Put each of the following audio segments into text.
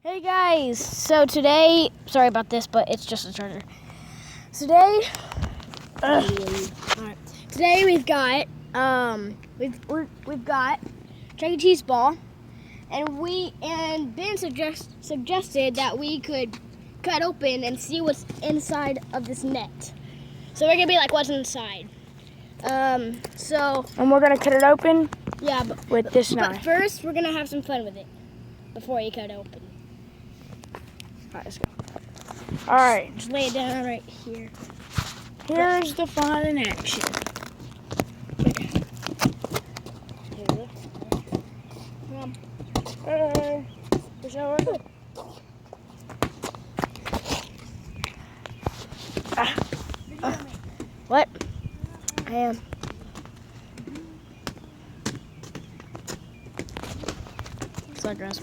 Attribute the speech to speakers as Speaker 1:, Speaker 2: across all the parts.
Speaker 1: Hey guys, so today, sorry about this, but it's just a charger. Today, alright. Today we've got we've got Chuck E. Cheese ball, and Ben suggested that we could cut open and see what's inside of this net. So we're gonna be like, what's inside? And
Speaker 2: we're gonna cut it open.
Speaker 1: Yeah,
Speaker 2: with this knife.
Speaker 1: But first, we're gonna have some fun with it before you cut it open.
Speaker 2: Alright, let's go. Alright.
Speaker 1: Just lay it down right here.
Speaker 2: Here's the fun in action.
Speaker 1: What? I am. Grass.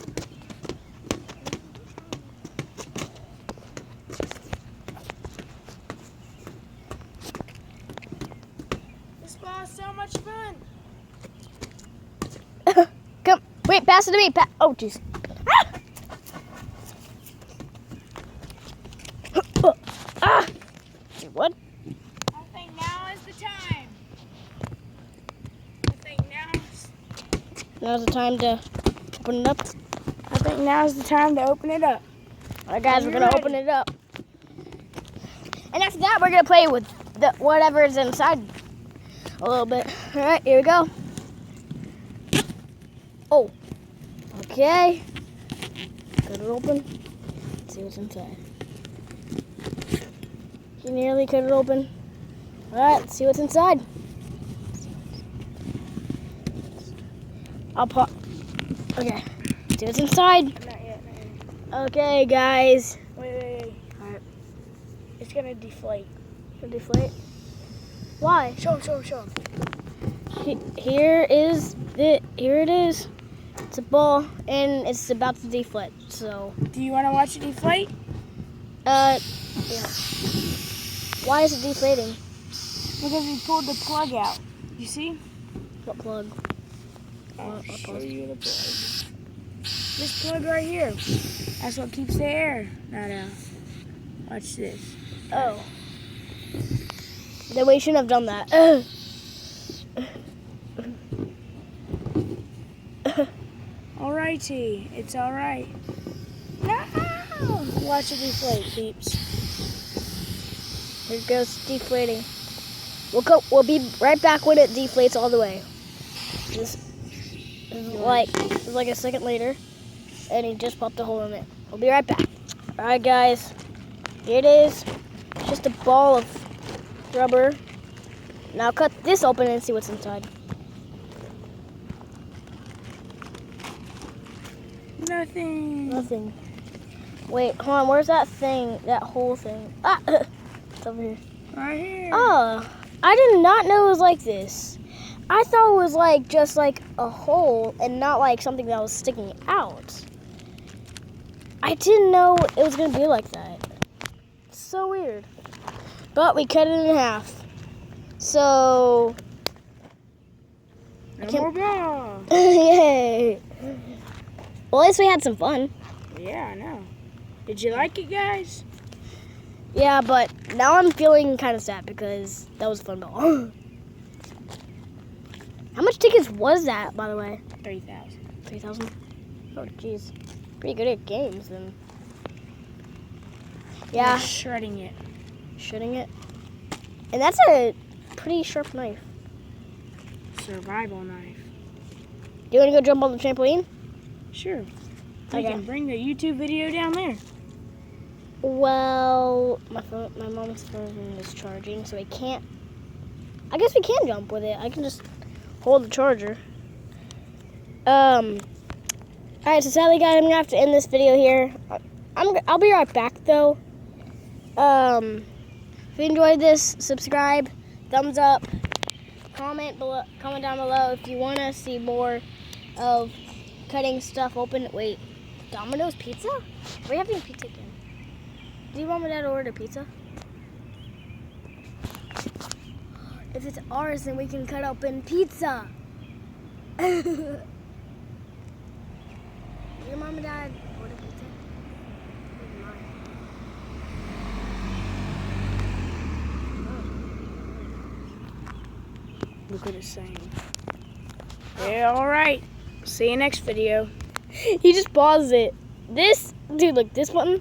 Speaker 2: This ball is so much fun.
Speaker 1: Come, wait, pass it to me. Oh, jeez. Ah! What?
Speaker 2: I think now is the time.
Speaker 1: Now's the time to open it up.
Speaker 2: I think now's the time to open it up.
Speaker 1: All right, guys, we're gonna open it up, and after that, we're gonna play with whatever's inside a little bit. All right, here we go. Oh, okay. Cut it open. Let's see what's inside. You nearly cut it open. All right, let's see what's inside. I'll pop. Okay, see what's inside.
Speaker 2: Not yet.
Speaker 1: Okay, guys.
Speaker 2: Wait.
Speaker 1: All right.
Speaker 2: It's gonna deflate.
Speaker 1: Gonna deflate. Why?
Speaker 2: Show him.
Speaker 1: Here it is. It's a ball, and it's about to deflate. So.
Speaker 2: Do you want to watch it deflate?
Speaker 1: Yeah. Why is it deflating?
Speaker 2: Because we pulled the plug out. You see?
Speaker 1: What plug?
Speaker 2: I'll show you the plug. This plug right here. That's what keeps the air not out. Watch this.
Speaker 1: Oh. Then we shouldn't have done that.
Speaker 2: Alrighty, it's alright. No! Watch it deflate, peeps.
Speaker 1: Here it goes, deflating. We'll be right back when it deflates all the way. This is like a second later, and he just popped a hole in it. We'll be right back. All right, guys. Here it is. It's just a ball of rubber. Now cut this open and see what's inside.
Speaker 2: Nothing.
Speaker 1: Wait, hold on. Where's that thing? That whole thing? Ah, it's over here.
Speaker 2: Right here.
Speaker 1: Oh, I did not know it was like this. I thought it was like just like a hole and not like something that was sticking out. I didn't know it was gonna be like that. It's so weird. But we cut it in half. So
Speaker 2: No more ball.
Speaker 1: yay. Well, at least we had some fun.
Speaker 2: Yeah, I know. Did you like it, guys?
Speaker 1: Yeah, but now I'm feeling kind of sad because that was a fun ball. How much tickets was that, by the way?
Speaker 2: 3,000.
Speaker 1: 3,000? Oh, jeez. Pretty good at games, then. Yeah.
Speaker 2: We're shredding it.
Speaker 1: Shredding it. And that's a pretty sharp knife.
Speaker 2: Survival knife.
Speaker 1: Do you want to go jump on the trampoline?
Speaker 2: Sure. We
Speaker 1: Okay.
Speaker 2: can bring the YouTube video down there.
Speaker 1: Well, my mom's phone is charging, so I can't. I guess we can jump with it. I can just hold the charger. Alright, so sadly, guys, I'm gonna have to end this video here. I'll be right back, though. If you enjoyed this, subscribe, thumbs up, comment down below if you want to see more of cutting stuff open. Wait, Domino's Pizza? Are we having pizza again? Do you want me to order pizza? If it's ours, then we can cut open pizza. Your mom and dad order pizza?
Speaker 2: Look what it's saying. Yeah, all right. See you next video.
Speaker 1: He just paused it. This, dude, look, this button